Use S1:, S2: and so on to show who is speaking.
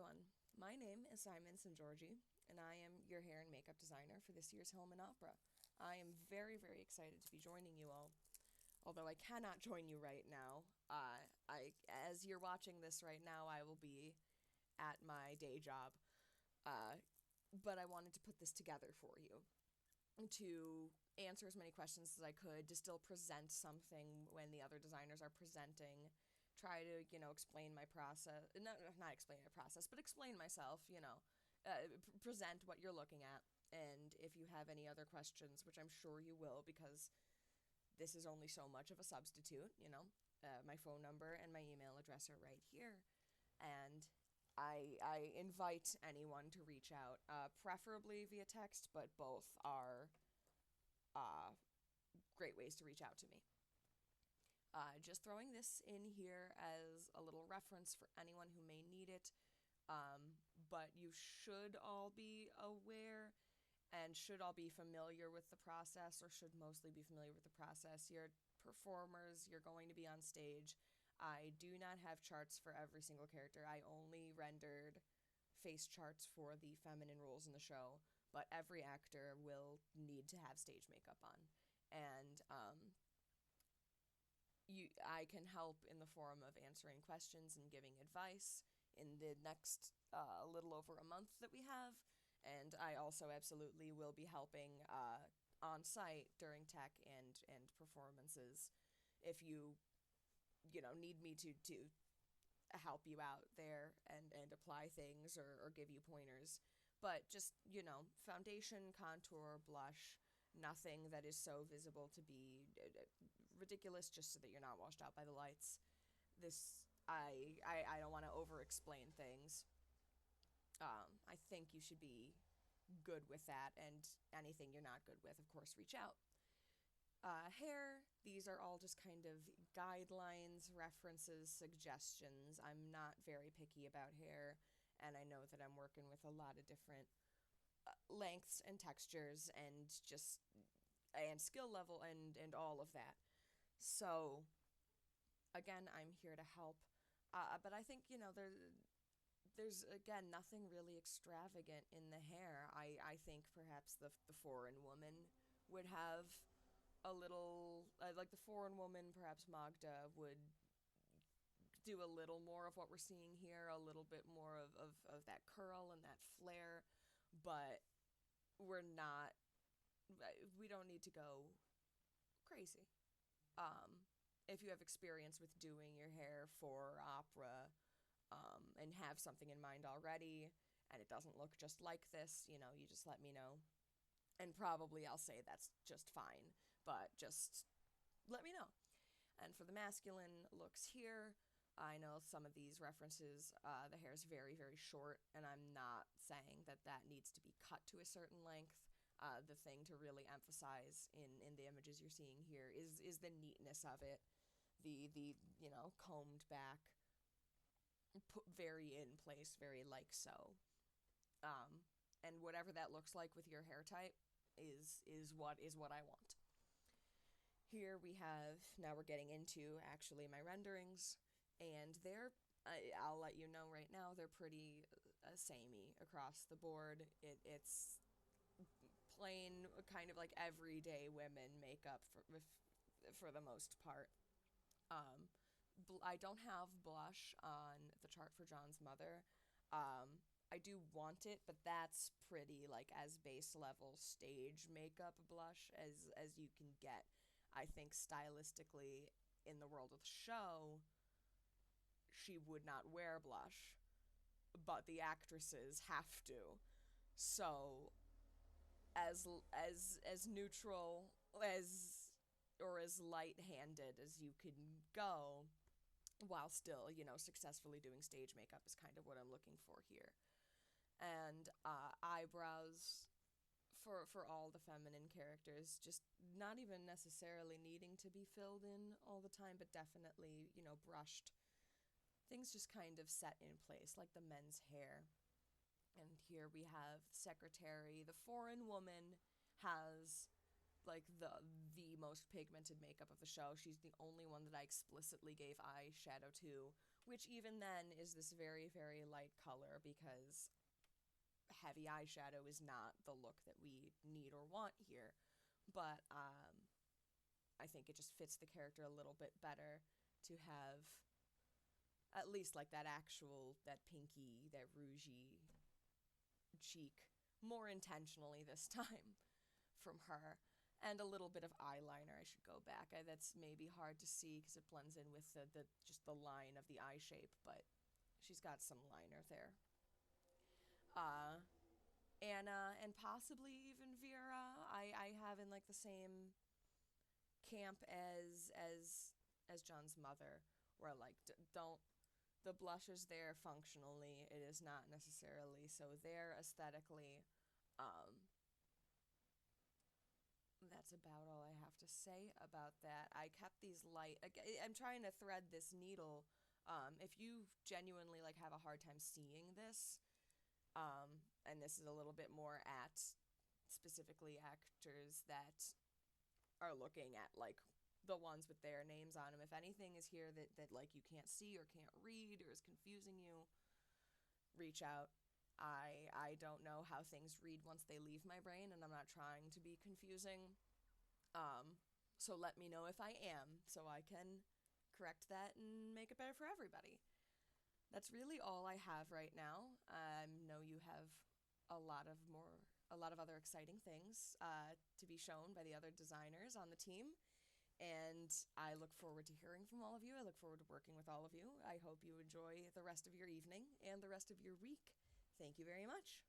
S1: everyone. My name is Simon Sangiorgi, and I am your hair and makeup designer for this year's Hillman Opera. I am very, very excited to be joining you all, although I cannot join you right now. As you're watching this right now, I will be at my day job, uh, but I wanted to put this together for you to answer as many questions as I could, to still present something when the other designers are presenting, try to, explain my process, not explain my process, but explain myself, present what you're looking at. And if you have any other questions, which I'm sure you will, because this is only so much of a substitute, my phone number and my email address are right here. And I invite anyone to reach out, preferably via text, but both are uh, great ways to reach out to me. Just throwing this in here as a little reference for anyone who may need it, but you should all be aware and should all be familiar with the process, or should mostly be familiar with the process. You're performers, you're going to be on stage. I do not have charts for every single character. I only rendered face charts for the feminine roles in the show, but every actor will need to have stage makeup on. And I can help in the form of answering questions and giving advice in the next little over a month that we have. And I also absolutely will be helping on site during tech and performances if you need me to help you out there and apply things or give you pointers. But just, foundation, contour, blush, nothing that is so visible to be ridiculous, just so that you're not washed out by the lights. I don't want to over explain things. I think you should be good with that, and anything you're not good with, of course, reach out. Hair, these are all just kind of guidelines, references, suggestions. I'm not very picky about hair, and I know that I'm working with a lot of different lengths and textures and skill level and all of that. So, again, I'm here to help. But I think, there's, again, nothing really extravagant in the hair. I think perhaps the foreign woman would have a little, like the foreign woman, perhaps Magda would do a little more of what we're seeing here, a little bit more of that curl and that flare, but we're not, we don't need to go crazy. If you have experience with doing your hair for opera, and have something in mind already, and it doesn't look just like this, you just let me know. And probably I'll say that's just fine, but just let me know. And for the masculine looks here, I know some of these references, the hair is very, very short, and I'm not saying that that needs to be cut to a certain length. The thing to really emphasize in the images you're seeing here is the neatness of it, the combed back, put very in place, very like so. And whatever that looks like with your hair type is what I want. Here we have, now we're getting into actually my renderings, and I'll let you know right now, they're pretty samey across the board. It's plain, kind of like everyday women makeup for the most part. Um, I don't have blush on the chart for John's mother. I do want it, but that's pretty like as base level stage makeup blush as you can get. I think stylistically in the world of the show, she would not wear blush, but the actresses have to. So as neutral as or as light-handed as you can go while still, successfully doing stage makeup is kind of what I'm looking for here. And eyebrows for all the feminine characters, just not even necessarily needing to be filled in all the time, but definitely, brushed. Things just kind of set in place, like the men's hair. And here we have the secretary. The foreign woman has like the most pigmented makeup of the show. She's the only one that I explicitly gave eyeshadow to, which even then is this very, very light color because heavy eyeshadow is not the look that we need or want here. But I think it just fits the character a little bit better to have at least like that pinky, that rougey cheek more intentionally this time from her. And a little bit of eyeliner. I should go back. That's maybe hard to see because it blends in with the just the line of the eye shape, but she's got some liner there. Uh, Anna and possibly even Vera, I have in like the same camp as John's mother, where like don't the blush is there functionally. It is not necessarily so there aesthetically. Um, that's about all I have to say about that. I kept these light. I'm trying to thread this needle. If you genuinely like have a hard time seeing this, and this is a little bit more at specifically actors that are looking at like the ones with their names on them. If anything is here that like you can't see or can't read or is confusing you, reach out. I don't know how things read once they leave my brain, and I'm not trying to be confusing. So let me know if I am, so I can correct that and make it better for everybody. That's really all I have right now. I know you have a lot of other exciting things to be shown by the other designers on the team. And I look forward to hearing from all of you. I look forward to working with all of you. I hope you enjoy the rest of your evening and the rest of your week. Thank you very much.